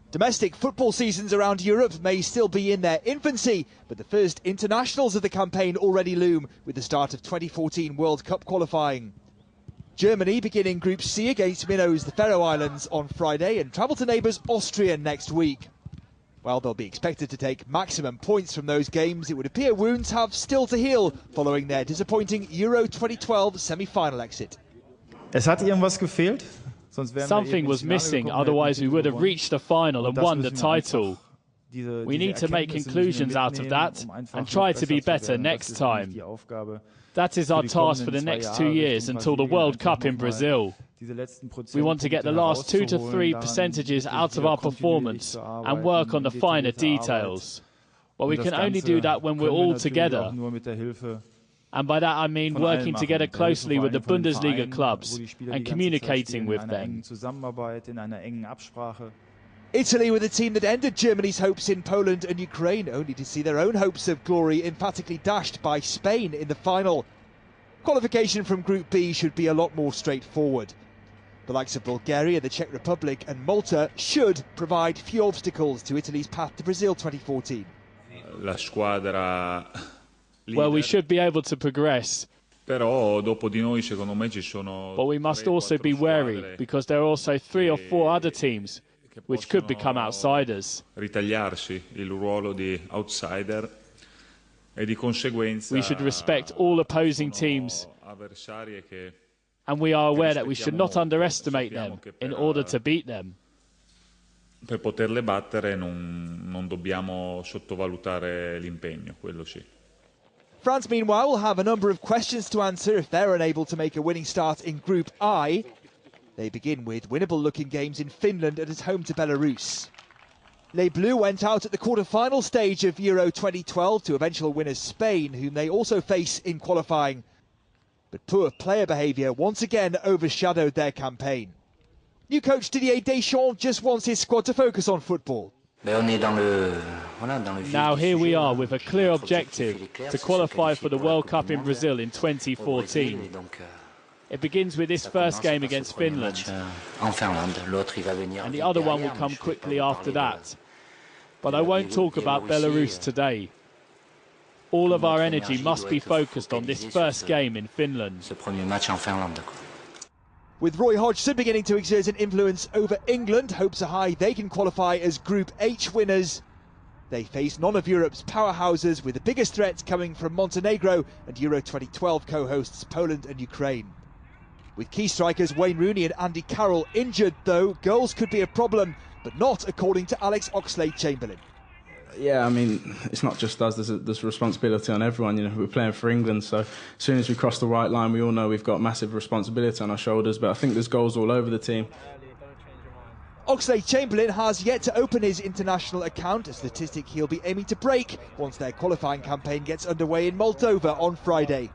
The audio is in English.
Domestic football seasons around Europe may still be in their infancy, but the first internationals of the campaign already loom with the start of 2014 World Cup qualifying. Germany begin in Group C against minnows the Faroe Islands on Friday and travel to neighbours Austria next week. While they'll be expected to take maximum points from those games, it would appear wounds have still to heal following their disappointing Euro 2012 semi-final exit. Es hat irgendwas gefehlt. Something was missing, otherwise we would have reached the final and won the title. We need to make conclusions out of that and try to be better next time. That is our task for the next 2 years until the World Cup in Brazil. We want to get the last 2 to 3 percentages out of our performance and work on the finer details. But we can only do that when we're all together. And by that I mean working together closely with the Bundesliga clubs and communicating with them. Italy were the team that ended Germany's hopes in Poland and Ukraine, only to see their own hopes of glory emphatically dashed by Spain in the final. Qualification from Group B should be a lot more straightforward. The likes of Bulgaria, the Czech Republic and Malta should provide few obstacles to Italy's path to Brazil 2014. Well, we should be able to progress. Però dopo di noi secondo me ci sono. But we must also be wary because there are also 3 or 4 other teams which could become outsiders. Ritagliarsi il ruolo di outsider e di conseguenza. We should respect all opposing teams, and we are aware that we should not underestimate them in order to beat them. Per poterle battere non dobbiamo sottovalutare l'impegno, quello sì. France, meanwhile, will have a number of questions to answer if they're unable to make a winning start in Group I. They begin with winnable-looking games in Finland and at home to Belarus. Les Bleus went out at the quarter-final stage of Euro 2012 to eventual winners Spain, whom they also face in qualifying. But poor player behaviour once again overshadowed their campaign. New coach Didier Deschamps just wants his squad to focus on football. Now here we are with a clear objective to qualify for the World Cup in Brazil in 2014. It begins with this first game against Finland, and the other one will come quickly after that. But I won't talk about Belarus today. All of our energy must be focused on this first game in Finland. With Roy Hodgson beginning to exert an influence over England, hopes are high they can qualify as Group H winners. They face none of Europe's powerhouses, with the biggest threats coming from Montenegro and Euro 2012 co-hosts Poland and Ukraine. With key strikers Wayne Rooney and Andy Carroll injured, though, goals could be a problem, but not according to Alex Oxlade-Chamberlain. Yeah, I mean, it's not just us, there's responsibility on everyone. You know, we're playing for England, so as soon as we cross the white line, we all know we've got massive responsibility on our shoulders, but I think there's goals all over the team. Oxlade-Chamberlain has yet to open his international account, a statistic he'll be aiming to break once their qualifying campaign gets underway in Moldova on Friday.